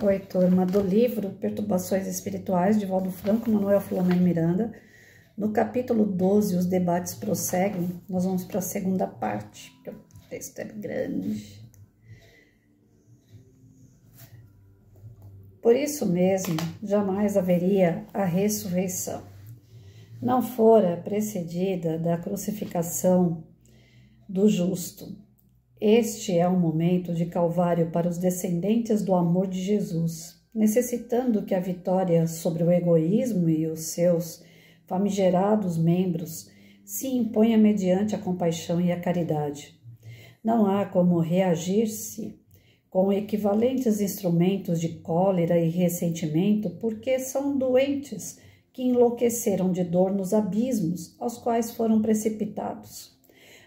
Oi, turma, do livro Perturbações Espirituais, de Valdo Franco, Manuel Filomeno Miranda. No capítulo 12, os debates prosseguem. Nós vamos para a segunda parte, porque o texto é grande. Por isso mesmo, jamais haveria a ressurreição. Não fora precedida da crucificação do justo. Este é um momento de calvário para os descendentes do amor de Jesus, necessitando que a vitória sobre o egoísmo e os seus famigerados membros se imponha mediante a compaixão e a caridade. Não há como reagir-se com equivalentes instrumentos de cólera e ressentimento, porque são doentes que enlouqueceram de dor nos abismos aos quais foram precipitados.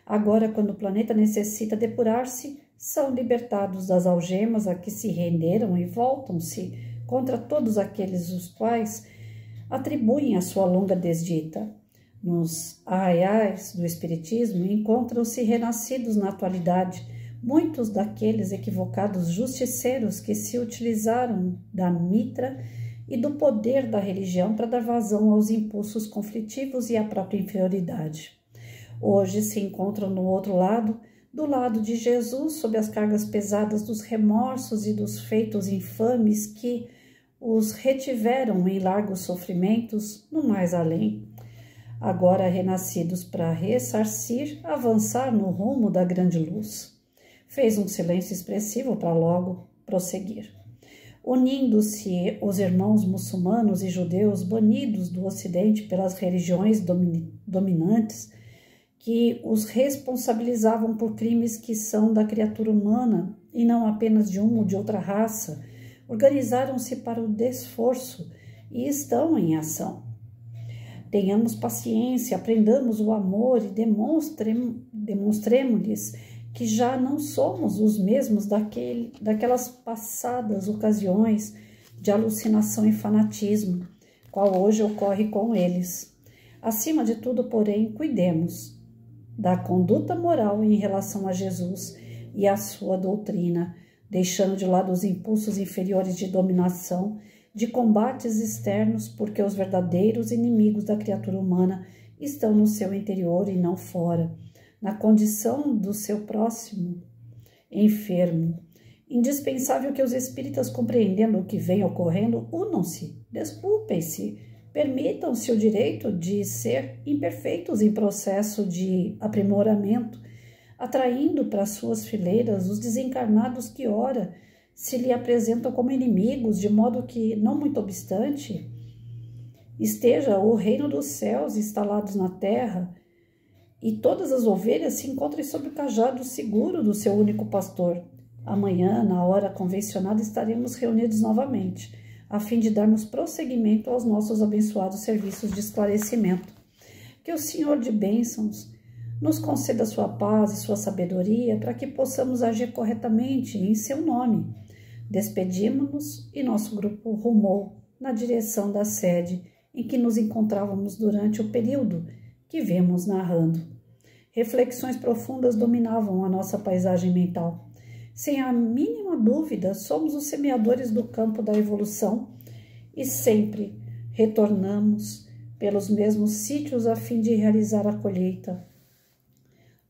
Agora, quando o planeta necessita depurar-se, são libertados das algemas a que se renderam e voltam-se contra todos aqueles os quais atribuem a sua longa desdita. Nos arraiais do Espiritismo encontram-se renascidos na atualidade muitos daqueles equivocados justiceiros que se utilizaram da mitra e do poder da religião para dar vazão aos impulsos conflitivos e à própria inferioridade. Hoje se encontram no outro lado, do lado de Jesus, sob as cargas pesadas dos remorsos e dos feitos infames que os retiveram em largos sofrimentos no mais além. Agora renascidos para ressarcir, avançar no rumo da grande luz. Fez um silêncio expressivo para logo prosseguir. Unindo-se os irmãos muçulmanos e judeus banidos do Ocidente pelas religiões dominantes, que os responsabilizavam por crimes que são da criatura humana e não apenas de uma ou de outra raça, organizaram-se para o desforço e estão em ação. Tenhamos paciência, aprendamos o amor e demonstremos-lhes que já não somos os mesmos daquelas passadas ocasiões de alucinação e fanatismo, qual hoje ocorre com eles. Acima de tudo, porém, cuidemos da conduta moral em relação a Jesus e à sua doutrina, deixando de lado os impulsos inferiores de dominação, de combates externos, porque os verdadeiros inimigos da criatura humana estão no seu interior e não fora, na condição do seu próximo enfermo. Indispensável que os espíritas, compreendendo o que vem ocorrendo, unam-se, desculpem-se, permitam-se o direito de ser imperfeitos em processo de aprimoramento, atraindo para suas fileiras os desencarnados que, ora, se lhe apresentam como inimigos, de modo que, não muito obstante, esteja o reino dos céus instalados na terra e todas as ovelhas se encontrem sob o cajado seguro do seu único pastor. Amanhã, na hora convencionada, estaremos reunidos novamente, a fim de darmos prosseguimento aos nossos abençoados serviços de esclarecimento. Que o Senhor de bênçãos nos conceda sua paz e sua sabedoria para que possamos agir corretamente em seu nome. Despedimos-nos e nosso grupo rumou na direção da sede em que nos encontrávamos durante o período que vemos narrando. Reflexões profundas dominavam a nossa paisagem mental. Sem a mínima dúvida, somos os semeadores do campo da evolução e sempre retornamos pelos mesmos sítios a fim de realizar a colheita.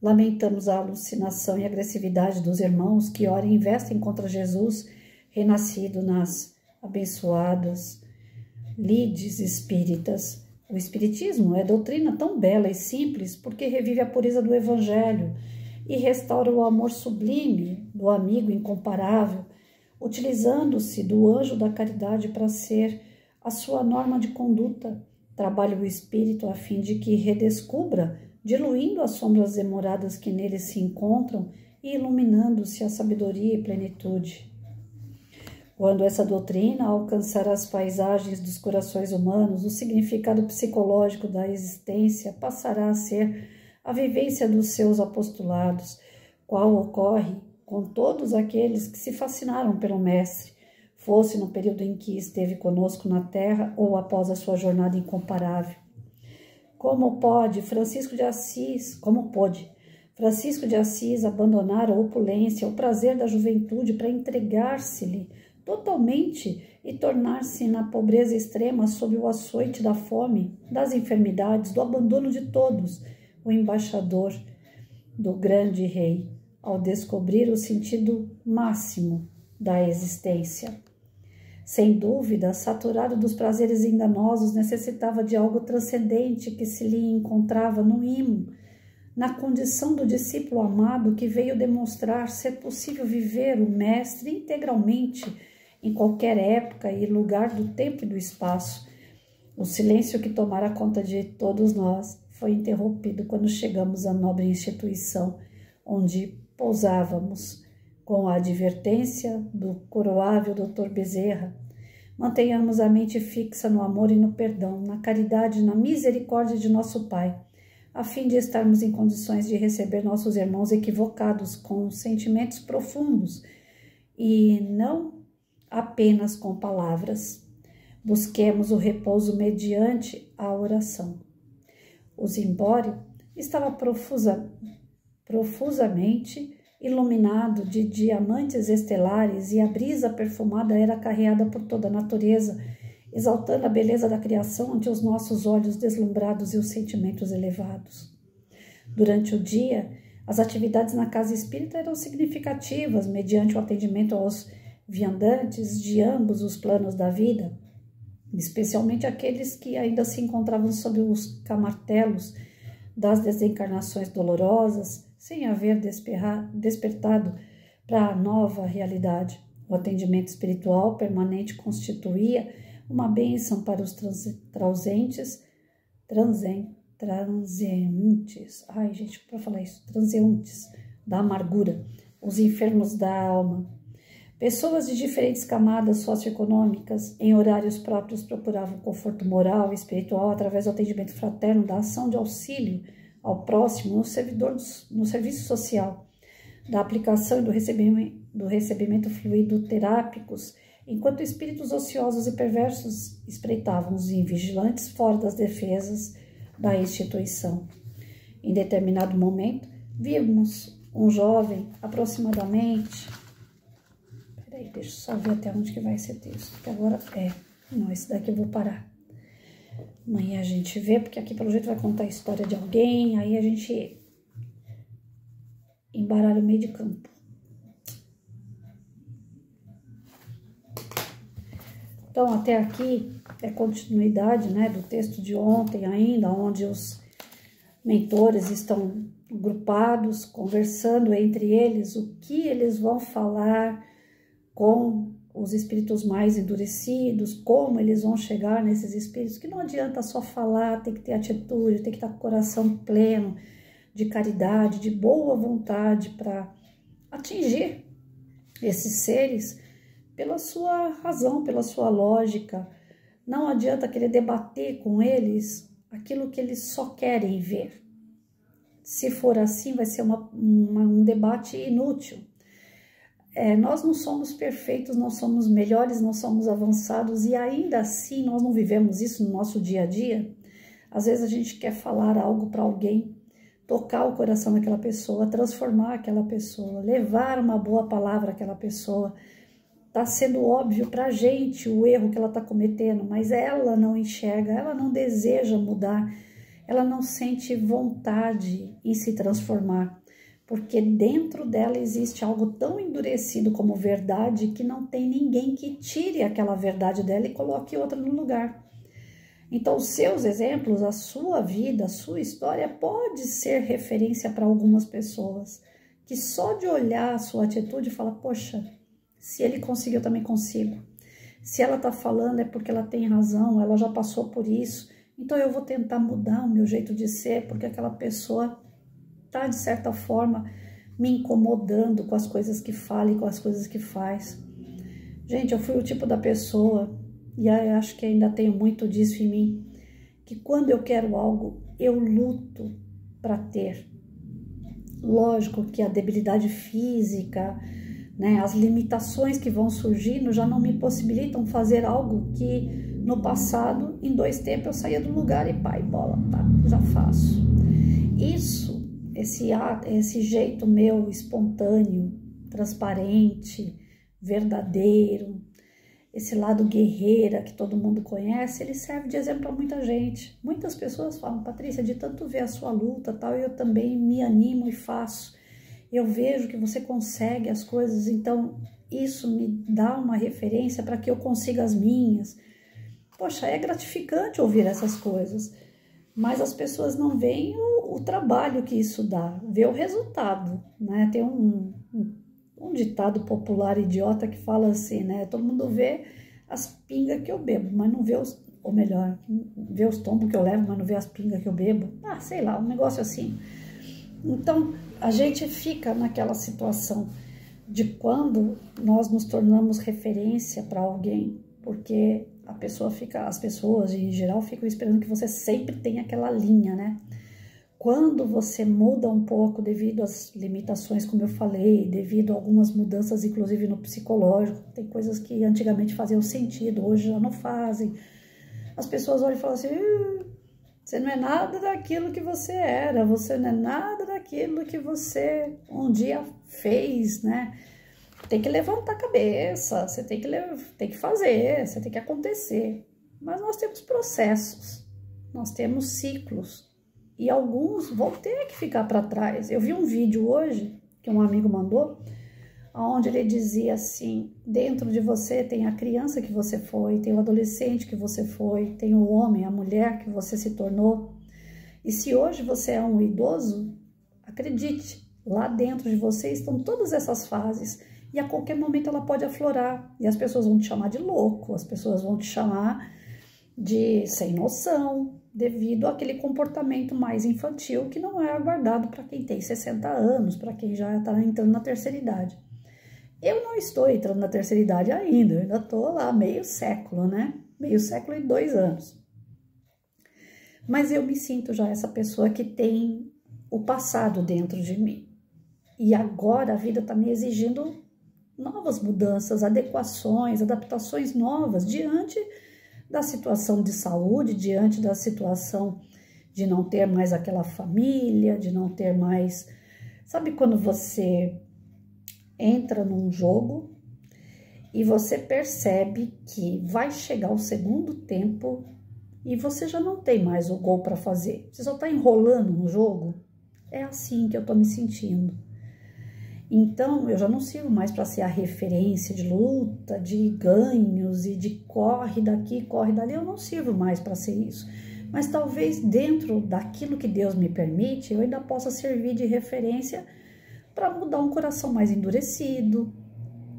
Lamentamos a alucinação e agressividade dos irmãos que ora investem contra Jesus, renascido nas abençoadas lides espíritas. O espiritismo é doutrina tão bela e simples porque revive a pureza do evangelho e restaura o amor sublime do amigo incomparável, utilizando-se do anjo da caridade para ser a sua norma de conduta. Trabalha o espírito a fim de que redescubra, diluindo as sombras demoradas que nele se encontram e iluminando-se a sabedoria e plenitude. Quando essa doutrina alcançar as paisagens dos corações humanos, o significado psicológico da existência passará a ser a vivência dos seus apostolados, qual ocorre com todos aqueles que se fascinaram pelo Mestre, fosse no período em que esteve conosco na Terra ou após a sua jornada incomparável. Como pôde Francisco de Assis abandonar a opulência, o prazer da juventude para entregar-se-lhe totalmente e tornar-se na pobreza extrema sob o açoite da fome, das enfermidades, do abandono de todos, o embaixador do grande rei, ao descobrir o sentido máximo da existência. Sem dúvida, saturado dos prazeres enganosos, necessitava de algo transcendente que se lhe encontrava no imo, na condição do discípulo amado que veio demonstrar ser possível viver o Mestre integralmente em qualquer época e lugar do tempo e do espaço. O silêncio que tomara conta de todos nós foi interrompido quando chegamos à nobre instituição onde pousávamos, com a advertência do coroável Dr. Bezerra. Mantenhamos a mente fixa no amor e no perdão, na caridade e na misericórdia de nosso Pai, a fim de estarmos em condições de receber nossos irmãos equivocados com sentimentos profundos e não apenas com palavras. Busquemos o repouso mediante a oração. O zimbório estava profusamente iluminado de diamantes estelares e a brisa perfumada era carreada por toda a natureza, exaltando a beleza da criação ante os nossos olhos deslumbrados e os sentimentos elevados. Durante o dia, as atividades na casa espírita eram significativas, mediante o atendimento aos viandantes de ambos os planos da vida, especialmente aqueles que ainda se encontravam sob os camartelos das desencarnações dolorosas, sem haver despertado para a nova realidade. O atendimento espiritual permanente constituía uma bênção para os transeuntes, transeuntes da amargura, os enfermos da alma. Pessoas de diferentes camadas socioeconômicas, em horários próprios, procuravam conforto moral e espiritual através do atendimento fraterno, da ação de auxílio ao próximo no serviço social, da aplicação e do recebimento fluido terápicos, enquanto espíritos ociosos e perversos espreitavam os invigilantes fora das defesas da instituição. Em determinado momento, vimos um jovem aproximadamente... Peraí, deixa eu só ver até onde que vai esse texto, que agora não, esse daqui eu vou parar. Amanhã a gente vê, porque aqui pelo jeito vai contar a história de alguém, aí a gente embaralha o meio de campo. Então, até aqui é continuidade, né, do texto de ontem ainda, onde os mentores estão agrupados, conversando entre eles o que eles vão falar com os espíritos mais endurecidos, como eles vão chegar nesses espíritos, que não adianta só falar, tem que ter atitude, tem que estar com o coração pleno de caridade, de boa vontade para atingir esses seres pela sua razão, pela sua lógica. Não adianta querer debater com eles aquilo que eles só querem ver. Se for assim, vai ser um debate inútil. Nós não somos perfeitos, não somos melhores, não somos avançados e ainda assim nós não vivemos isso no nosso dia a dia. Às vezes a gente quer falar algo para alguém, tocar o coração daquela pessoa, transformar aquela pessoa, levar uma boa palavra àquela pessoa. Está sendo óbvio para a gente o erro que ela está cometendo, mas ela não enxerga, ela não deseja mudar, ela não sente vontade em se transformar. Porque dentro dela existe algo tão endurecido como verdade que não tem ninguém que tire aquela verdade dela e coloque outra no lugar. Então, os seus exemplos, a sua vida, a sua história pode ser referência para algumas pessoas que só de olhar a sua atitude fala, poxa, se ele conseguiu, eu também consigo. Se ela está falando é porque ela tem razão, ela já passou por isso, então eu vou tentar mudar o meu jeito de ser, porque aquela pessoa está, de certa forma, me incomodando com as coisas que fala e com as coisas que faz. Gente, eu fui o tipo da pessoa, e eu acho que ainda tenho muito disso em mim, que quando eu quero algo, eu luto para ter. Lógico que a debilidade física, né, as limitações que vão surgindo já não me possibilitam fazer algo que no passado, em 2 tempos, eu saía do lugar e pai, bola, tá, já faço. Isso, esse jeito meu espontâneo, transparente, verdadeiro, esse lado guerreira que todo mundo conhece, ele serve de exemplo para muita gente. Muitas pessoas falam, Patrícia, de tanto ver a sua luta, tal, eu também me animo e faço. Eu vejo que você consegue as coisas, então isso me dá uma referência para que eu consiga as minhas. Poxa, é gratificante ouvir essas coisas, mas as pessoas não veem o trabalho que isso dá, vê o resultado, né? Tem um ditado popular idiota que fala assim, né? Todo mundo vê as pingas que eu bebo, mas não vê os, ou melhor, vê os tombos que eu levo, mas não vê as pingas que eu bebo. Ah, sei lá, um negócio assim. Então, a gente fica naquela situação de quando nós nos tornamos referência para alguém, porque as pessoas em geral ficam esperando que você sempre tenha aquela linha, né? Quando você muda um pouco devido às limitações, como eu falei, devido a algumas mudanças, inclusive no psicológico, tem coisas que antigamente faziam sentido, hoje já não fazem. As pessoas olham e falam assim, você não é nada daquilo que você era, você não é nada daquilo que você um dia fez, né? Tem que levantar a cabeça, você tem que fazer, você tem que acontecer. Mas nós temos processos, nós temos ciclos. E alguns vão ter que ficar para trás. Eu vi um vídeo hoje, que um amigo mandou, onde ele dizia assim, dentro de você tem a criança que você foi, tem o adolescente que você foi, tem o homem, a mulher que você se tornou. E se hoje você é um idoso, acredite, lá dentro de você estão todas essas fases. E a qualquer momento ela pode aflorar. E as pessoas vão te chamar de louco, as pessoas vão te chamar de sem noção, devido àquele comportamento mais infantil que não é aguardado para quem tem 60 anos, para quem já está entrando na terceira idade. Eu não estou entrando na terceira idade ainda, eu ainda estou lá meio século, né? Meio século e 2 anos. Mas eu me sinto já essa pessoa que tem o passado dentro de mim. E agora a vida está me exigindo novas mudanças, adequações, adaptações novas diante da situação de saúde, diante da situação de não ter mais aquela família, de não ter mais... Sabe quando você entra num jogo e você percebe que vai chegar o segundo tempo e você já não tem mais o gol para fazer, você só está enrolando no jogo? É assim que eu estou me sentindo. Então, eu já não sirvo mais para ser a referência de luta, de ganhos e de corre daqui, corre dali. Eu não sirvo mais para ser isso. Mas talvez dentro daquilo que Deus me permite, eu ainda possa servir de referência para mudar um coração mais endurecido.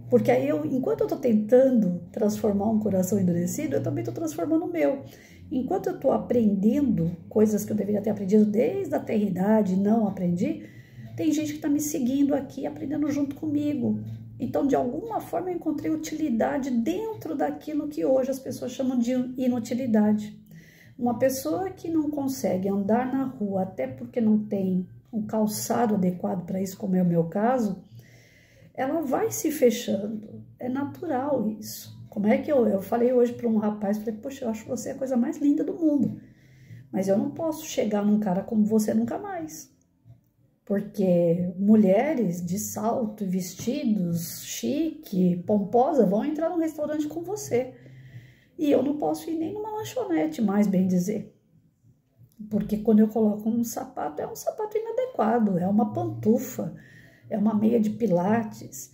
Porque aí, enquanto eu estou tentando transformar um coração endurecido, eu também estou transformando o meu. Enquanto eu estou aprendendo coisas que eu deveria ter aprendido desde a eternidade e não aprendi, tem gente que está me seguindo aqui, aprendendo junto comigo. Então, de alguma forma, eu encontrei utilidade dentro daquilo que hoje as pessoas chamam de inutilidade. Uma pessoa que não consegue andar na rua, até porque não tem um calçado adequado para isso, como é o meu caso, ela vai se fechando. É natural isso. Como é que eu falei hoje para um rapaz, falei, poxa, eu acho você a coisa mais linda do mundo. Mas eu não posso chegar num cara como você nunca mais. Porque mulheres de salto, vestidos, chique, pomposa, vão entrar num restaurante com você. E eu não posso ir nem numa lanchonete, mais bem dizer. Porque quando eu coloco um sapato, é um sapato inadequado, é uma pantufa, é uma meia de pilates.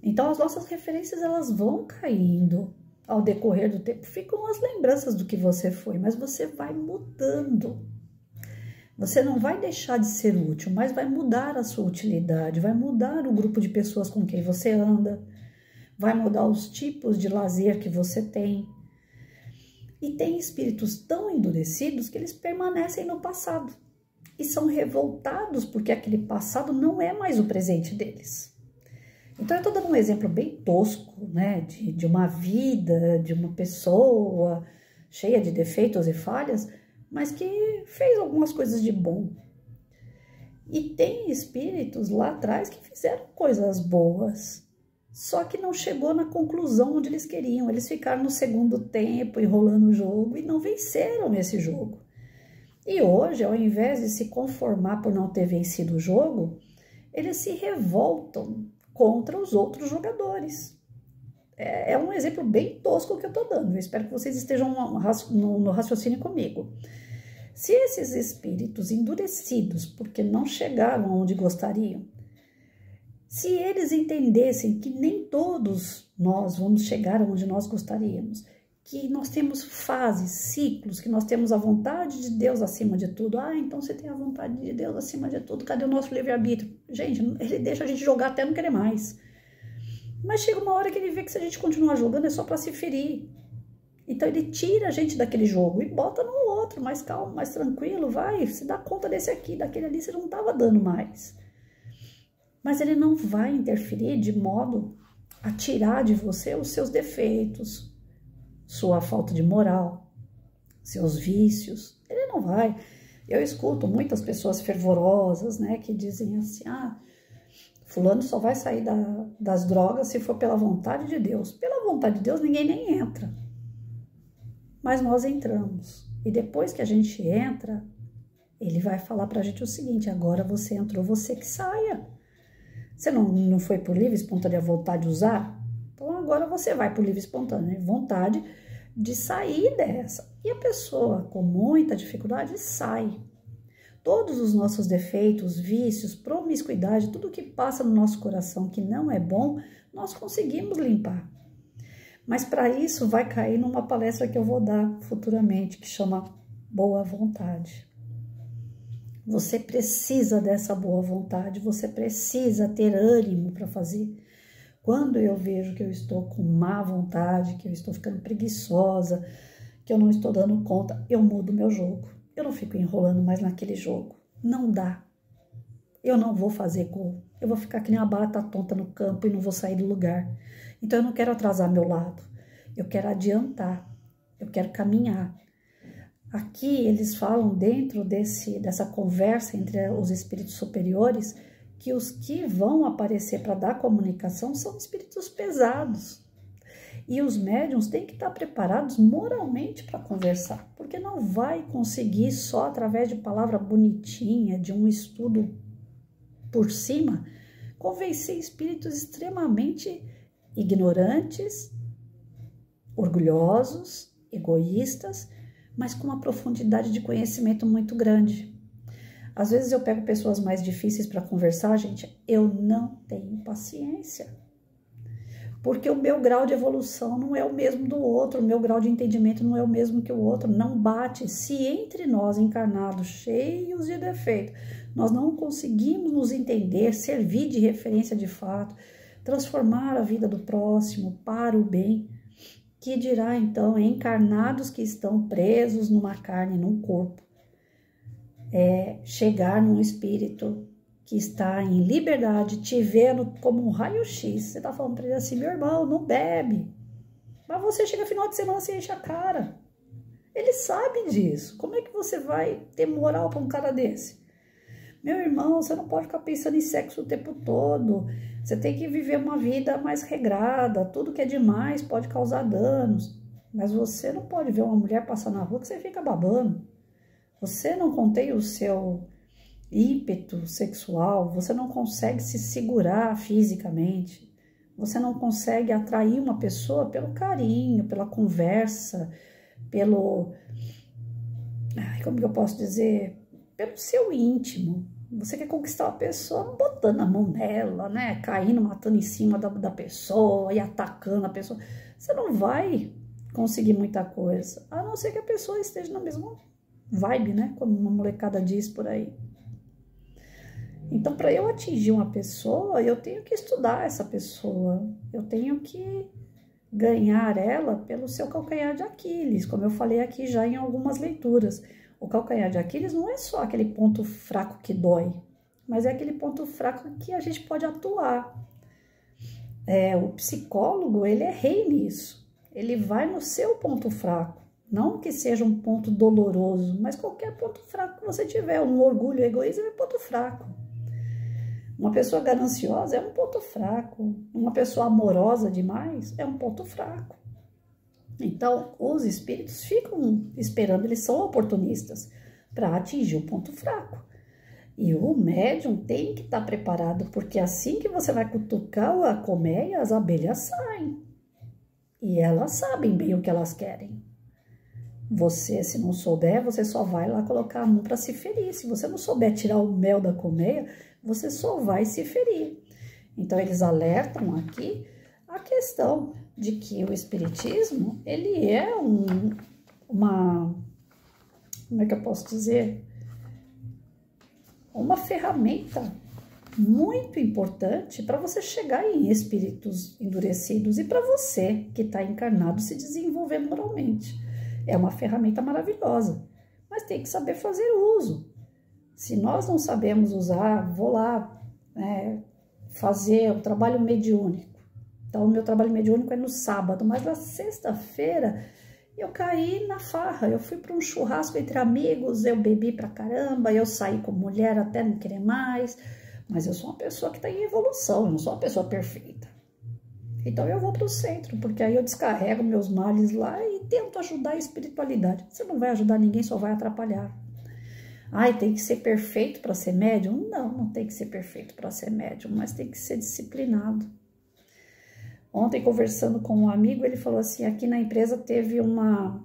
Então, as nossas referências, elas vão caindo ao decorrer do tempo. Ficam as lembranças do que você foi, mas você vai mudando. Você não vai deixar de ser útil, mas vai mudar a sua utilidade, vai mudar o grupo de pessoas com quem você anda, vai mudar os tipos de lazer que você tem. E tem espíritos tão endurecidos que eles permanecem no passado e são revoltados porque aquele passado não é mais o presente deles. Então, eu estou dando um exemplo bem tosco, né, de uma vida, de uma pessoa cheia de defeitos e falhas, mas que fez algumas coisas de bom. E tem espíritos lá atrás que fizeram coisas boas, só que não chegou na conclusão onde eles queriam. Eles ficaram no segundo tempo enrolando o jogo e não venceram esse jogo. E hoje, ao invés de se conformar por não ter vencido o jogo, eles se revoltam contra os outros jogadores. É um exemplo bem tosco que eu tô dando. Eu espero que vocês estejam no raciocínio comigo. Se esses espíritos endurecidos, porque não chegaram onde gostariam, se eles entendessem que nem todos nós vamos chegar onde nós gostaríamos, que nós temos fases, ciclos, que nós temos a vontade de Deus acima de tudo. Ah, então você tem a vontade de Deus acima de tudo, cadê o nosso livre-arbítrio? Gente, ele deixa a gente jogar até não querer mais. Mas chega uma hora que ele vê que se a gente continuar jogando é só para se ferir. Então ele tira a gente daquele jogo e bota no outro, mais calmo, mais tranquilo, vai, se dá conta desse aqui, daquele ali você não estava dando mais. Mas ele não vai interferir de modo a tirar de você os seus defeitos, sua falta de moral, seus vícios. Ele não vai. Eu escuto muitas pessoas fervorosas, né, que dizem assim, ah, fulano só vai sair das drogas se for pela vontade de Deus. Pela vontade de Deus ninguém nem entra. Mas nós entramos. E depois que a gente entra, ele vai falar pra gente o seguinte, agora você entrou, você que saia. Você não foi por livre e espontânea vontade de usar? Então agora você vai por livre e espontânea vontade de sair dessa. E a pessoa com muita dificuldade sai. Todos os nossos defeitos, vícios, promiscuidade, tudo que passa no nosso coração que não é bom, nós conseguimos limpar. Mas para isso vai cair numa palestra que eu vou dar futuramente, que chama Boa Vontade. Você precisa dessa boa vontade, você precisa ter ânimo para fazer. Quando eu vejo que eu estou com má vontade, que eu estou ficando preguiçosa, que eu não estou dando conta, eu mudo meu jogo. Eu não fico enrolando mais naquele jogo. Não dá. Eu não vou fazer gol. Eu vou ficar que nem uma barata tonta no campo e não vou sair do lugar. Então eu não quero atrasar meu lado. Eu quero adiantar. Eu quero caminhar. Aqui eles falam dentro dessa conversa entre os espíritos superiores que os que vão aparecer para dar comunicação são espíritos pesados. E os médiuns têm que estar preparados moralmente para conversar, porque não vai conseguir só através de palavra bonitinha, de um estudo por cima, convencer espíritos extremamente ignorantes, orgulhosos, egoístas, mas com uma profundidade de conhecimento muito grande. Às vezes eu pego pessoas mais difíceis para conversar, gente, eu não tenho paciência. Porque o meu grau de evolução não é o mesmo do outro, o meu grau de entendimento não é o mesmo que o outro, não bate. Se entre nós encarnados, cheios de defeito, nós não conseguimos nos entender, servir de referência de fato, transformar a vida do próximo para o bem, que dirá então encarnados que estão presos numa carne, num corpo, chegar num espírito que está em liberdade, te vendo como um raio-x. Você está falando para ele assim, meu irmão, não bebe. Mas você chega final de semana e enche a cara. Ele sabe disso. Como é que você vai ter moral para um cara desse? Meu irmão, você não pode ficar pensando em sexo o tempo todo. Você tem que viver uma vida mais regrada. Tudo que é demais pode causar danos. Mas você não pode ver uma mulher passar na rua que você fica babando. Você não contém o seu ímpeto sexual, você não consegue se segurar fisicamente, você não consegue atrair uma pessoa pelo carinho, pela conversa, como que eu posso dizer, pelo seu íntimo. Você quer conquistar uma pessoa não botando a mão nela, né, caindo, matando em cima da pessoa e atacando a pessoa. Você não vai conseguir muita coisa, a não ser que a pessoa esteja na mesma vibe, né, como uma molecada diz por aí. Então, para eu atingir uma pessoa, eu tenho que estudar essa pessoa, eu tenho que ganhar ela pelo seu calcanhar de Aquiles, como eu falei aqui já em algumas leituras. O calcanhar de Aquiles não é só aquele ponto fraco que dói, mas é aquele ponto fraco que a gente pode atuar. O psicólogo, ele é rei nisso, ele vai no seu ponto fraco, não que seja um ponto doloroso, mas qualquer ponto fraco que você tiver, um orgulho, egoísmo é ponto fraco. Uma pessoa gananciosa é um ponto fraco. Uma pessoa amorosa demais é um ponto fraco. Então, os espíritos ficam esperando, eles são oportunistas para atingir o ponto fraco. E o médium tem que estar preparado, porque assim que você vai cutucar a colmeia, as abelhas saem. E elas sabem bem o que elas querem. Você, se não souber, você só vai lá colocar a mão para se ferir. Se você não souber tirar o mel da colmeia, você só vai se ferir. Então, eles alertam aqui a questão de que o espiritismo, ele é como é que eu posso dizer? Uma ferramenta muito importante para você chegar em espíritos endurecidos e para você que está encarnado se desenvolver moralmente. É uma ferramenta maravilhosa, mas tem que saber fazer uso. Se nós não sabemos usar, vou lá fazer o trabalho mediúnico. Então, o meu trabalho mediúnico é no sábado, mas na sexta-feira eu caí na farra. Eu fui para um churrasco entre amigos, eu bebi pra caramba, eu saí com mulher até não querer mais, mas eu sou uma pessoa que está em evolução, eu não sou uma pessoa perfeita. Então eu vou para o centro, porque aí eu descarrego meus males lá e tento ajudar a espiritualidade. Você não vai ajudar ninguém, só vai atrapalhar. Ai, tem que ser perfeito para ser médium? Não, não tem que ser perfeito para ser médium, mas tem que ser disciplinado. Ontem, conversando com um amigo, ele falou assim, aqui na empresa teve uma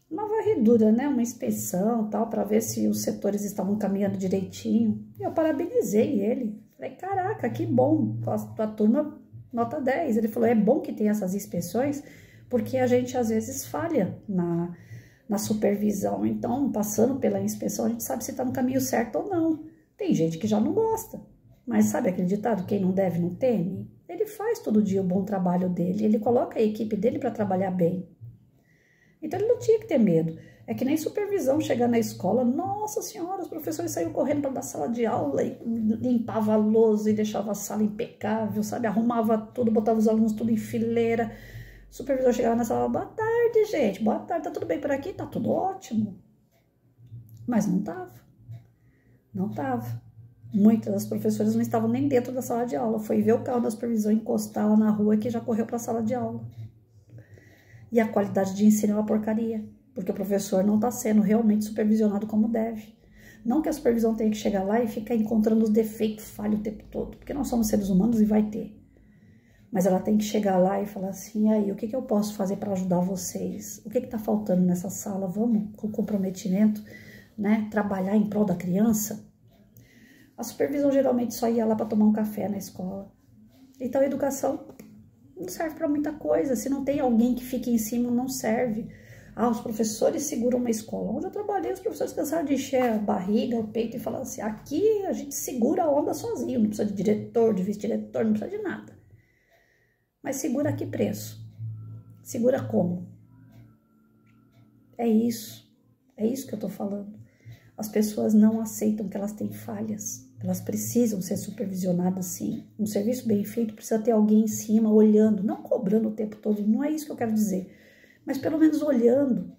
varredura, né? Uma inspeção, tal, para ver se os setores estavam caminhando direitinho. E eu parabenizei ele. Falei, caraca, que bom, tua turma nota 10. Ele falou, é bom que tem essas inspeções, porque a gente às vezes falha na supervisão. Então, passando pela inspeção, a gente sabe se está no caminho certo ou não. Tem gente que já não gosta. Mas sabe aquele ditado, quem não deve não teme? Ele faz todo dia o bom trabalho dele, ele coloca a equipe dele para trabalhar bem. Então ele não tinha que ter medo. É que nem supervisão, chegar na escola, nossa senhora, os professores saíam correndo para dar sala de aula e limpava a lousa e deixava a sala impecável, sabe? Arrumava tudo, botava os alunos tudo em fileira. O supervisor chegava na sala, boa tarde, gente, boa tarde, tá tudo bem por aqui? Tá tudo ótimo. Mas não tava. Não tava. Muitas das professoras não estavam nem dentro da sala de aula. Foi ver o carro da supervisão encostar lá na rua que já correu para a sala de aula. E a qualidade de ensino é uma porcaria, porque o professor não está sendo realmente supervisionado como deve. Não que a supervisão tenha que chegar lá e ficar encontrando os defeitos, falha o tempo todo, porque nós somos seres humanos e vai ter. Mas ela tem que chegar lá e falar assim, aí, o que eu posso fazer para ajudar vocês? O que está faltando nessa sala? Vamos, com comprometimento, né, trabalhar em prol da criança? A supervisão geralmente só ia lá para tomar um café na escola. Então a educação não serve para muita coisa. Se não tem alguém que fique em cima, não serve. Ah, os professores seguram uma escola. Onde eu trabalhei, os professores cansaram de encher a barriga, o peito e falaram assim, aqui a gente segura a onda sozinho, não precisa de diretor, de vice-diretor, não precisa de nada. Mas segura a que preço? Segura como? É isso que eu tô falando. As pessoas não aceitam que elas têm falhas. Elas precisam ser supervisionadas, sim. Um serviço bem feito precisa ter alguém em cima, olhando, não cobrando o tempo todo, não é isso que eu quero dizer. Mas pelo menos olhando,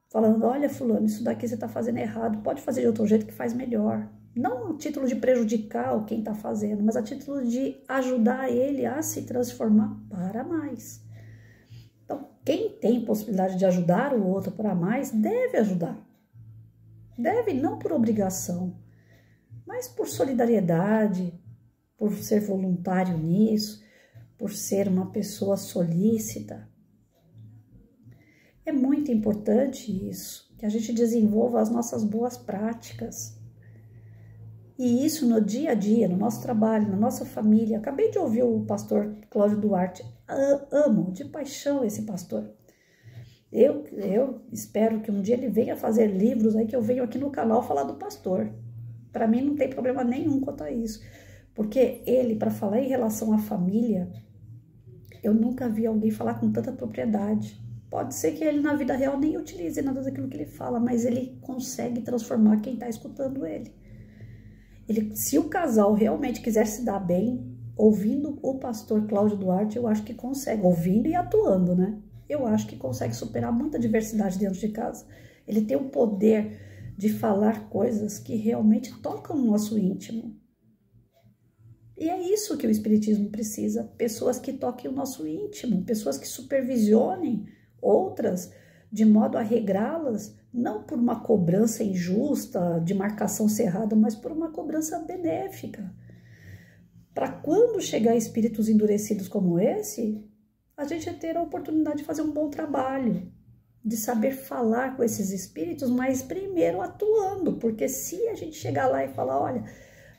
falando, olha fulano, isso daqui você está fazendo errado, pode fazer de outro jeito que faz melhor. Não a título de prejudicar quem está fazendo, mas a título de ajudar ele a se transformar para mais. Então, quem tem possibilidade de ajudar o outro para mais, deve ajudar. Deve, não por obrigação, mas por solidariedade, por ser voluntário nisso, por ser uma pessoa solícita. É muito importante isso, que a gente desenvolva as nossas boas práticas. E isso no dia a dia, no nosso trabalho, na nossa família. Acabei de ouvir o pastor Cláudio Duarte. Amo de paixão esse pastor. Eu espero que um dia ele venha fazer livros, aí que eu venho aqui no canal falar do pastor. Para mim não tem problema nenhum quanto a isso. Porque ele, para falar em relação à família, eu nunca vi alguém falar com tanta propriedade. Pode ser que ele na vida real nem utilize nada daquilo que ele fala, mas ele consegue transformar quem está escutando ele. Se o casal realmente quiser se dar bem, ouvindo o pastor Cláudio Duarte, eu acho que consegue, ouvindo e atuando, né? Eu acho que consegue superar muita diversidade dentro de casa. Ele tem o poder de falar coisas que realmente tocam o nosso íntimo. E é isso que o espiritismo precisa, pessoas que toquem o nosso íntimo, pessoas que supervisionem outras de modo a regrá-las, não por uma cobrança injusta, de marcação cerrada, mas por uma cobrança benéfica. Para quando chegar espíritos endurecidos como esse, a gente é ter a oportunidade de fazer um bom trabalho, de saber falar com esses espíritos, mas primeiro atuando, porque se a gente chegar lá e falar, olha,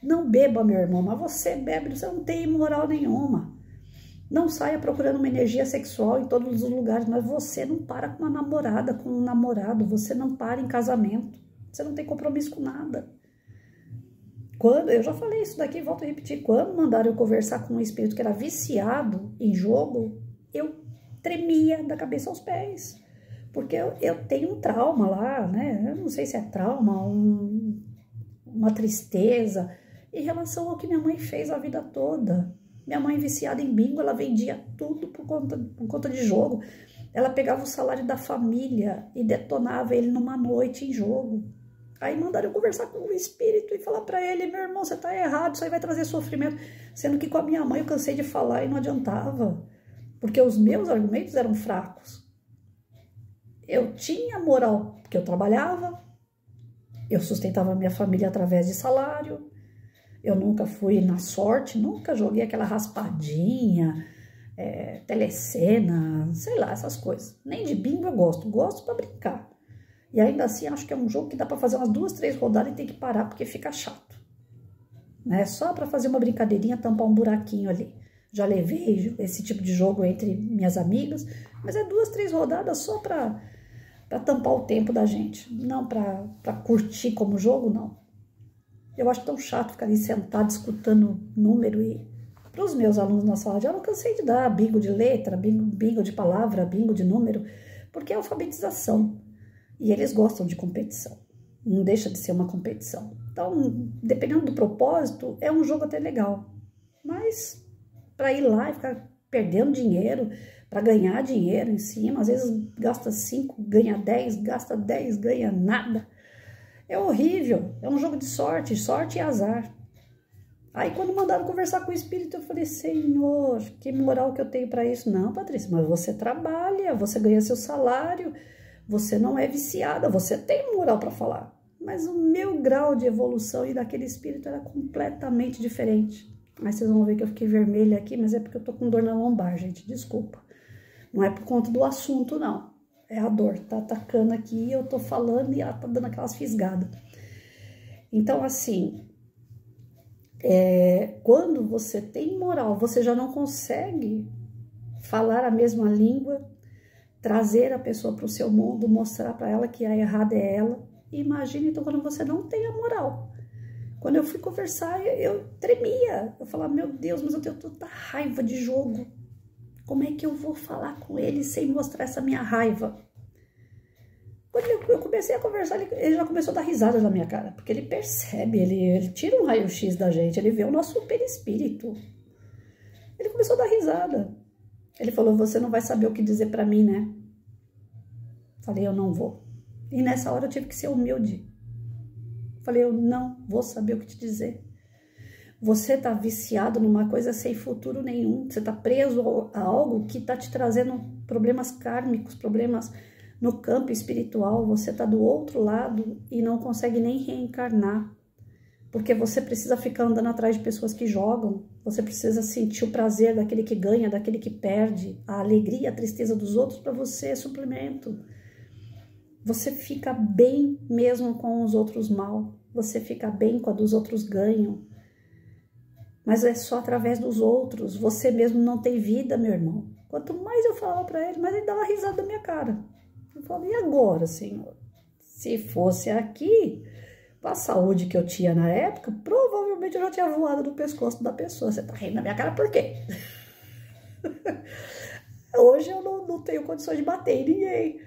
não beba, meu irmão, mas você bebe, você não tem moral nenhuma. Não saia procurando uma energia sexual em todos os lugares, mas você não para com uma namorada, com um namorado, você não para em casamento, você não tem compromisso com nada. Quando, eu já falei isso daqui, volto a repetir, quando mandaram eu conversar com um espírito que era viciado em jogo, eu tremia da cabeça aos pés. Porque eu tenho um trauma lá, né? Eu não sei se é trauma, uma tristeza, em relação ao que minha mãe fez a vida toda. Minha mãe, viciada em bingo, ela vendia tudo por conta de jogo. Ela pegava o salário da família e detonava ele numa noite em jogo. Aí mandaram eu conversar com o espírito e falar pra ele, meu irmão, você tá errado, isso aí vai trazer sofrimento. Sendo que com a minha mãe eu cansei de falar e não adiantava. Porque os meus argumentos eram fracos. Eu tinha moral, porque eu trabalhava, eu sustentava minha família através de salário, eu nunca fui na sorte, nunca joguei aquela raspadinha, telecena, sei lá, essas coisas. Nem de bingo eu gosto pra brincar. E ainda assim, acho que é um jogo que dá pra fazer umas 2, 3 rodadas e tem que parar porque fica chato. Né? Só pra fazer uma brincadeirinha, tampar um buraquinho ali. Já levei esse tipo de jogo entre minhas amigas, mas é 2, 3 rodadas só pra tampar o tempo da gente, não pra curtir como jogo, não. Eu acho tão chato ficar ali sentado escutando número e para os meus alunos na sala de aula eu cansei de dar bingo de letra, bingo de palavra, bingo de número, porque é alfabetização e eles gostam de competição, não deixa de ser uma competição. Então, dependendo do propósito, é um jogo até legal, mas para ir lá e ficar perdendo dinheiro, para ganhar dinheiro em cima, às vezes gasta 5, ganha 10, gasta 10, ganha nada. É horrível, é um jogo de sorte e azar. Aí quando mandaram conversar com o espírito, eu falei, Senhor, que moral que eu tenho para isso? Não, Patrícia, mas você trabalha, você ganha seu salário, você não é viciada, você tem moral para falar. Mas o meu grau de evolução e daquele espírito era completamente diferente. Aí vocês vão ver que eu fiquei vermelha aqui, mas é porque eu tô com dor na lombar, gente, desculpa. Não é por conta do assunto, não. É a dor, tá atacando aqui, eu tô falando e ela tá dando aquelas fisgadas. Então, assim, quando você tem moral, você já não consegue falar a mesma língua, trazer a pessoa para o seu mundo, mostrar para ela que a errada é ela. Imagina, então, quando você não tem a moral. Quando eu fui conversar, eu tremia. Eu falava, meu Deus, mas eu tenho tanta raiva de jogo. Como é que eu vou falar com ele sem mostrar essa minha raiva? Quando eu comecei a conversar, ele já começou a dar risada na minha cara. Porque ele percebe, ele tira um raio-x da gente, ele vê o nosso perispírito. Ele começou a dar risada. Ele falou, você não vai saber o que dizer pra mim, né? Falei, eu não vou. E nessa hora eu tive que ser humilde. Falei, eu não vou saber o que te dizer. Você tá viciado numa coisa sem futuro nenhum. Você tá preso a algo que tá te trazendo problemas kármicos, problemas no campo espiritual. Você tá do outro lado e não consegue nem reencarnar. Porque você precisa ficar andando atrás de pessoas que jogam. Você precisa sentir o prazer daquele que ganha, daquele que perde. A alegria, a tristeza dos outros para você é suplemento. Você fica bem mesmo com os outros mal. Você fica bem quando os outros ganham. Mas é só através dos outros. Você mesmo não tem vida, meu irmão. Quanto mais eu falava para ele, mais ele dava risada da minha cara. Eu falava, e agora, Senhor? Se fosse aqui, com a saúde que eu tinha na época, provavelmente eu já tinha voado no pescoço da pessoa. Você tá rindo da minha cara por quê? Hoje eu não tenho condições de bater em ninguém.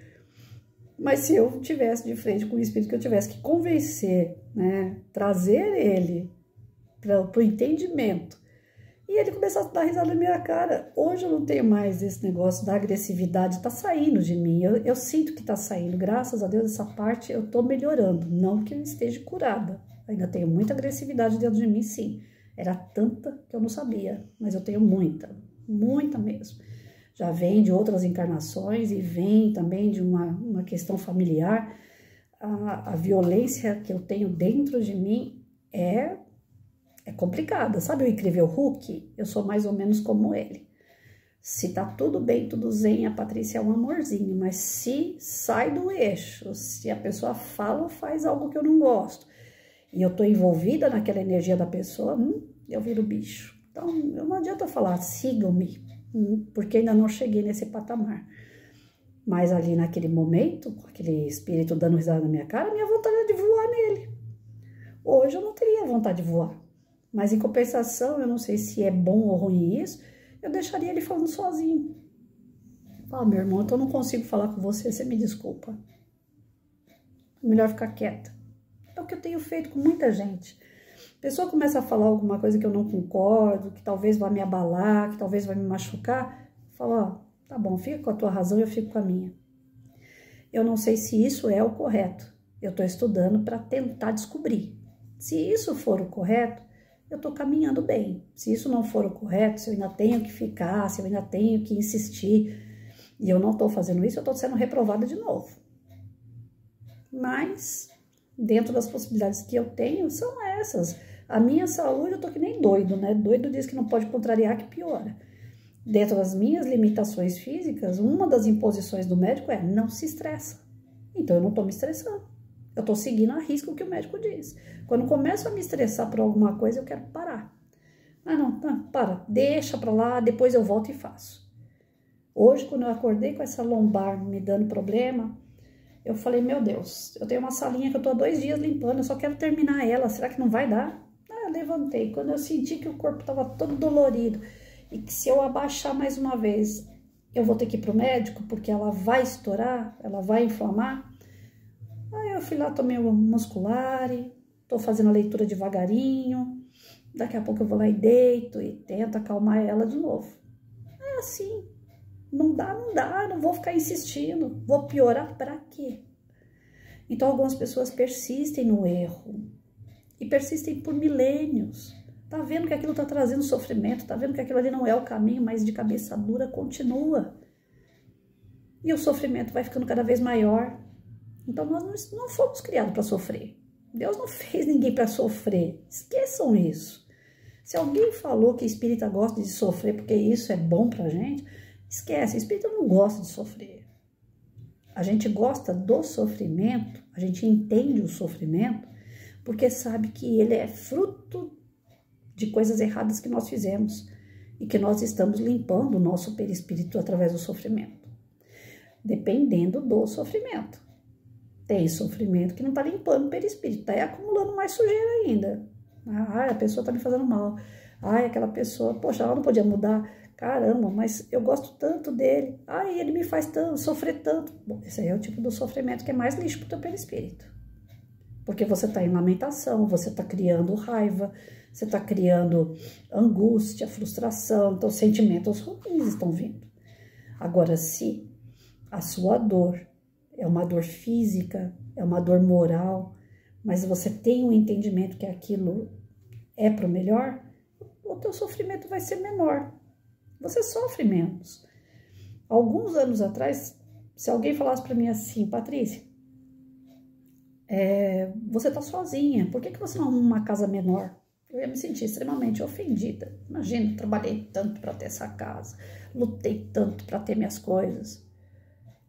Mas se eu tivesse de frente com o espírito, que eu tivesse que convencer, né, trazer ele para o entendimento, e ele começasse a dar risada na minha cara. Hoje eu não tenho mais esse negócio da agressividade, tá saindo de mim, eu sinto que tá saindo, graças a Deus essa parte eu tô melhorando, não que eu esteja curada, ainda tenho muita agressividade dentro de mim, sim, era tanta que eu não sabia, mas eu tenho muita mesmo. Já vem de outras encarnações e vem também de uma questão familiar. A violência que eu tenho dentro de mim é complicada. Sabe o Incrível Hulk? Eu sou mais ou menos como ele. Se tá tudo bem, tudo zen, a Patrícia é um amorzinho, mas se sai do eixo, se a pessoa fala ou faz algo que eu não gosto, e eu tô envolvida naquela energia da pessoa, eu viro bicho. Então, não adianta falar, sigam-me, porque ainda não cheguei nesse patamar. Mas ali naquele momento, com aquele espírito dando risada na minha cara, minha vontade é de voar nele. Hoje eu não teria vontade de voar. Mas em compensação, eu não sei se é bom ou ruim isso, eu deixaria ele falando sozinho. Fala, meu irmão, então eu não consigo falar com você, você me desculpa. Melhor ficar quieta. É o que eu tenho feito com muita gente. A pessoa começa a falar alguma coisa que eu não concordo, que talvez vá me abalar, que talvez vá me machucar. Fala, ó, tá bom, fica com a tua razão e eu fico com a minha. Eu não sei se isso é o correto. Eu tô estudando para tentar descobrir. Se isso for o correto, eu tô caminhando bem. Se isso não for o correto, se eu ainda tenho que ficar, se eu ainda tenho que insistir, e eu não tô fazendo isso, eu tô sendo reprovada de novo. Mas, dentro das possibilidades que eu tenho, são essas. A minha saúde, eu tô que nem doido, né? Doido diz que não pode contrariar, que piora. Dentro das minhas limitações físicas, uma das imposições do médico é não se estressa. Então, eu não tô me estressando. Eu tô seguindo a risca o que o médico diz. Quando começo a me estressar por alguma coisa, eu quero parar. Não, para, deixa pra lá, depois eu volto e faço. Hoje, quando eu acordei com essa lombar me dando problema, eu falei, meu Deus, eu tenho uma salinha que eu tô há 2 dias limpando, eu só quero terminar ela, será que não vai dar? Eu levantei, quando eu senti que o corpo tava todo dolorido e que se eu abaixar mais uma vez, eu vou ter que ir pro médico, porque ela vai estourar, ela vai inflamar. Aí eu fui lá, tomei o Musculare, tô fazendo a leitura devagarinho, daqui a pouco eu vou lá e deito e tento acalmar ela de novo. É assim, não dá, não vou ficar insistindo, vou piorar pra quê? Então algumas pessoas persistem no erro e persistem por milênios. Tá vendo que aquilo tá trazendo sofrimento, tá vendo que aquilo ali não é o caminho, mas de cabeça dura continua. E o sofrimento vai ficando cada vez maior. Então, nós não fomos criados para sofrer. Deus não fez ninguém para sofrer. Esqueçam isso. Se alguém falou que espírita gosta de sofrer porque isso é bom pra gente, esquece, espírita não gosta de sofrer. A gente gosta do sofrimento, a gente entende o sofrimento, porque sabe que ele é fruto de coisas erradas que nós fizemos e que nós estamos limpando o nosso perispírito através do sofrimento. Dependendo do sofrimento. Tem sofrimento que não tá limpando o perispírito, tá acumulando mais sujeira ainda. A pessoa tá me fazendo mal. Aquela pessoa, poxa, ela não podia mudar. Caramba, mas eu gosto tanto dele. Ele me faz tanto, sofrer tanto. Bom, esse aí é o tipo do sofrimento que é mais lixo pro teu perispírito. Porque você tá em lamentação, você tá criando raiva, você tá criando angústia, frustração, então sentimentos ruins estão vindo. Agora, se a sua dor é uma dor física, é uma dor moral, mas você tem um entendimento que aquilo é para o melhor, o teu sofrimento vai ser menor. Você sofre menos. Alguns anos atrás, se alguém falasse para mim assim, Patrícia, você tá sozinha, por que você não arruma uma casa menor? Eu ia me sentir extremamente ofendida. Imagina, trabalhei tanto para ter essa casa, lutei tanto para ter minhas coisas.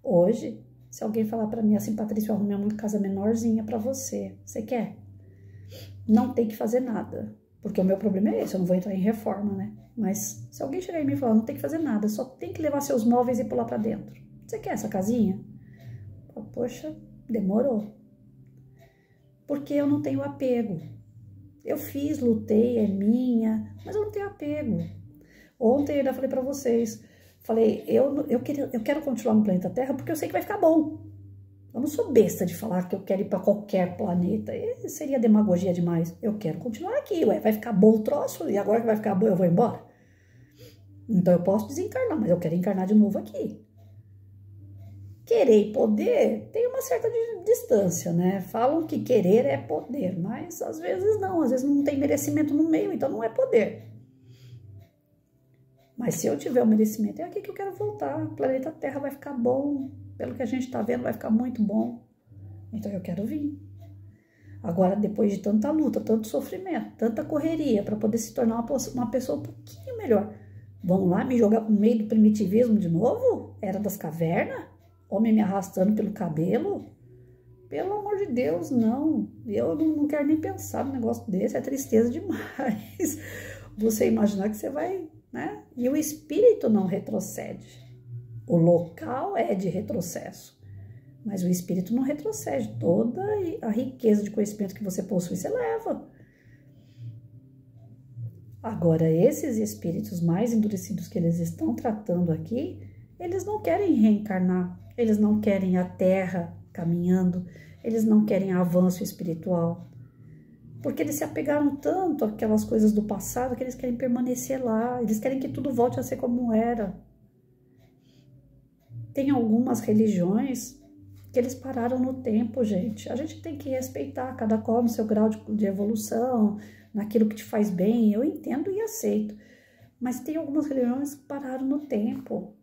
Hoje, se alguém falar para mim assim, Patrícia, eu arrumei uma casa menorzinha para você, você quer? Não tem que fazer nada, porque o meu problema é esse, eu não vou entrar em reforma, né? Mas se alguém chegar em mim e falar, não tem que fazer nada, só tem que levar seus móveis e pular para dentro. Você quer essa casinha? Poxa, demorou. Porque eu não tenho apego. Eu fiz, lutei, é minha, mas eu não tenho apego. Ontem eu ainda falei para vocês, falei, eu quero continuar no planeta Terra porque eu sei que vai ficar bom. Eu não sou besta de falar que eu quero ir para qualquer planeta. Seria demagogia demais. Eu quero continuar aqui, vai ficar bom o troço e agora que vai ficar bom eu vou embora. Então eu posso desencarnar, mas eu quero encarnar de novo aqui. Querer e poder tem uma certa distância, né? Falam que querer é poder, mas às vezes não tem merecimento no meio, então não é poder. Mas se eu tiver o merecimento, é aqui que eu quero voltar. O planeta Terra vai ficar bom. Pelo que a gente tá vendo, vai ficar muito bom. Então eu quero vir. Agora, depois de tanta luta, tanto sofrimento, tanta correria, para poder se tornar uma pessoa um pouquinho melhor, Vão lá me jogar no meio do primitivismo de novo? Era das cavernas? Homem me arrastando pelo cabelo? Pelo amor de Deus, não. Eu não quero nem pensar no negócio desse, é tristeza demais. Você imaginar que você vai, né? E o espírito não retrocede. O local é de retrocesso, mas o espírito não retrocede. Toda a riqueza de conhecimento que você possui, você leva. Agora, esses espíritos mais endurecidos que eles estão tratando aqui, eles não querem reencarnar, eles não querem a Terra caminhando, eles não querem avanço espiritual, porque eles se apegaram tanto àquelas coisas do passado que eles querem permanecer lá, eles querem que tudo volte a ser como era. Tem algumas religiões que eles pararam no tempo, gente. A gente tem que respeitar cada qual no seu grau de evolução, naquilo que te faz bem, eu entendo e aceito. Mas tem algumas religiões que pararam no tempo,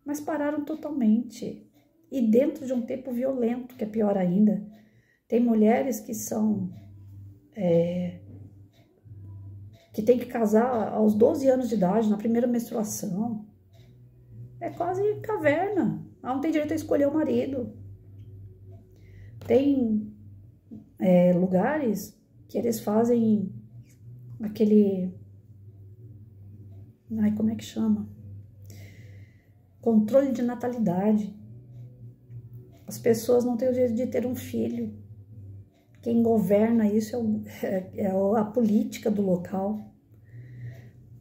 mas pararam totalmente. E dentro de um tempo violento, que é pior ainda. Tem mulheres que são... que tem que casar aos 12 anos de idade, na primeira menstruação. É quase caverna. Ela não tem direito a escolher o marido. Tem lugares que eles fazem aquele... Ai, como é que chama? Controle de natalidade. As pessoas não têm o direito de ter um filho. Quem governa isso é a política do local.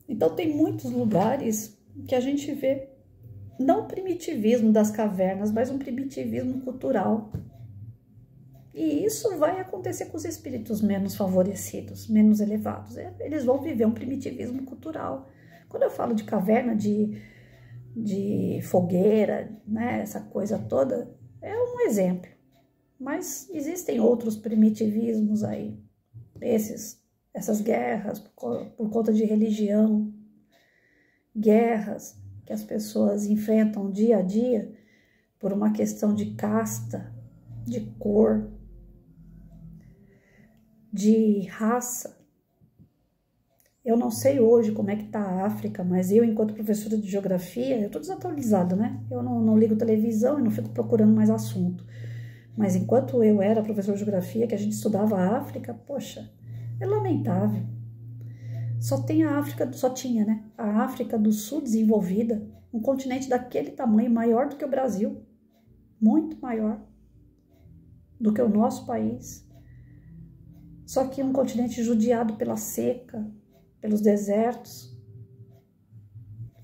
Então tem muitos lugares que a gente vê, não o primitivismo das cavernas, mas um primitivismo cultural. E isso vai acontecer com os espíritos menos favorecidos, menos elevados. Eles vão viver um primitivismo cultural. Quando eu falo de caverna, de fogueira, né, essa coisa toda, é um exemplo. Mas existem outros primitivismos aí. Essas guerras por conta de religião, guerras que as pessoas enfrentam dia a dia por uma questão de casta, de cor, de raça. Eu não sei hoje como é que está a África, mas eu, enquanto professora de geografia, eu estou desatualizada, né? Eu não ligo televisão e não fico procurando mais assunto. Mas enquanto eu era professora de geografia, que a gente estudava a África, poxa, é lamentável. Só tinha, né? A África do Sul desenvolvida, um continente daquele tamanho, maior do que o Brasil, muito maior do que o nosso país. Só que um continente judiado pela seca, pelos desertos,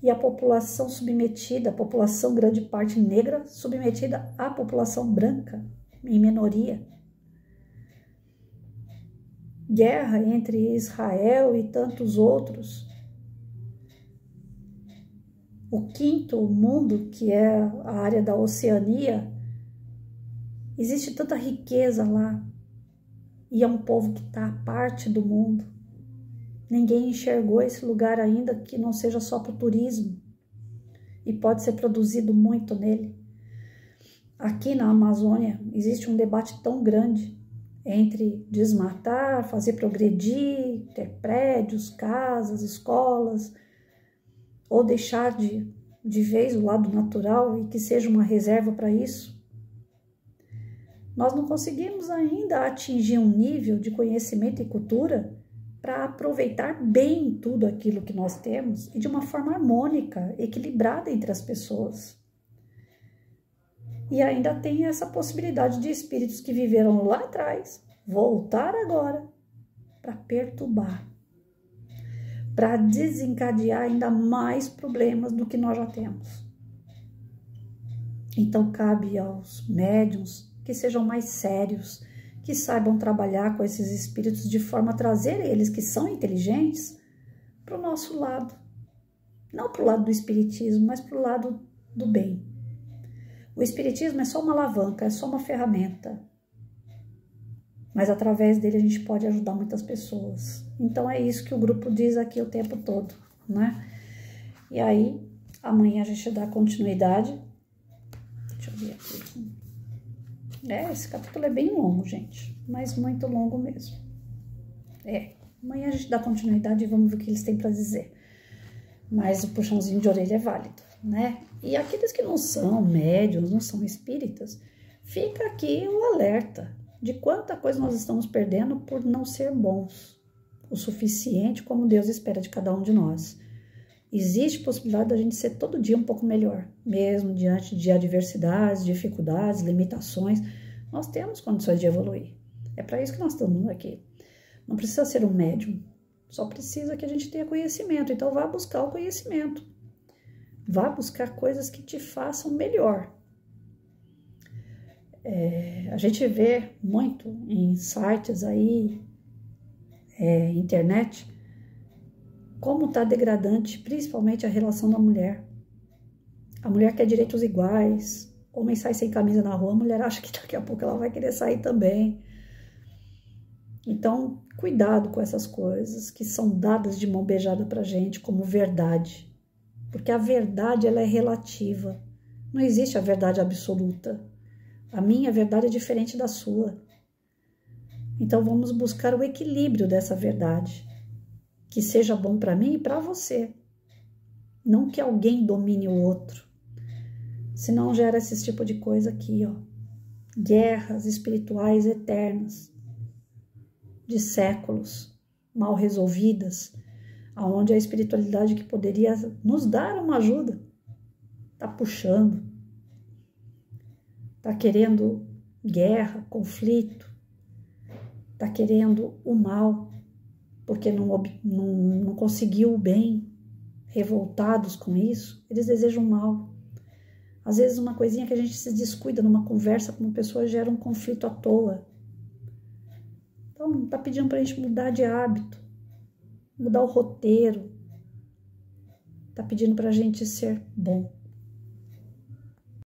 e a população submetida, a população grande parte negra, submetida à população branca, em minoria. Guerra entre Israel e tantos outros. O quinto mundo, que é a área da Oceania, existe tanta riqueza lá, e é um povo que está à parte do mundo. Ninguém enxergou esse lugar ainda que não seja só para o turismo. E pode ser produzido muito nele. Aqui na Amazônia existe um debate tão grande entre desmatar, fazer progredir, ter prédios, casas, escolas, ou deixar de vez o lado natural e que seja uma reserva para isso. Nós não conseguimos ainda atingir um nível de conhecimento e cultura para aproveitar bem tudo aquilo que nós temos e de uma forma harmônica, equilibrada entre as pessoas. E ainda tem essa possibilidade de espíritos que viveram lá atrás voltar agora para perturbar, para desencadear ainda mais problemas do que nós já temos. Então cabe aos médiuns que sejam mais sérios, que saibam trabalhar com esses espíritos de forma a trazer eles, que são inteligentes, para o nosso lado. Não para o lado do espiritismo, mas para o lado do bem. O espiritismo é só uma alavanca, é só uma ferramenta. Mas através dele a gente pode ajudar muitas pessoas. Então é isso que o grupo diz aqui o tempo todo, né? E aí, amanhã a gente dá continuidade. Deixa eu ver aqui. Esse capítulo é bem longo, gente, mas muito longo mesmo. Amanhã a gente dá continuidade e vamos ver o que eles têm para dizer. mas o puxãozinho de orelha é válido, né? E aqueles que não são médiuns, não são espíritas, fica aqui o alerta de quanta coisa nós estamos perdendo por não ser bons o suficiente como Deus espera de cada um de nós. Existe possibilidade da gente ser todo dia um pouco melhor, mesmo diante de adversidades, dificuldades, limitações. Nós temos condições de evoluir. É para isso que nós estamos aqui. Não precisa ser um médium, só precisa que a gente tenha conhecimento. Então vá buscar o conhecimento. Vá buscar coisas que te façam melhor. A gente vê muito em sites aí, internet, como está degradante, principalmente a relação da mulher. A mulher quer direitos iguais, homem sai sem camisa na rua, a mulher acha que daqui a pouco ela vai querer sair também. Então, cuidado com essas coisas que são dadas de mão beijada pra gente como verdade. Porque a verdade, ela é relativa. Não existe a verdade absoluta. A minha verdade é diferente da sua. Então, vamos buscar o equilíbrio dessa verdade. Que seja bom para mim e para você. Não que alguém domine o outro. Senão gera esse tipo de coisa aqui, ó. Guerras espirituais eternas. De séculos, mal resolvidas. Onde a espiritualidade que poderia nos dar uma ajuda, está puxando. Está querendo guerra, conflito. Está querendo o mal. Porque não conseguiu o bem, revoltados com isso, eles desejam mal. Às vezes uma coisinha que a gente se descuida numa conversa com uma pessoa gera um conflito à toa. Então, está pedindo para a gente mudar de hábito, mudar o roteiro, está pedindo para a gente ser bom.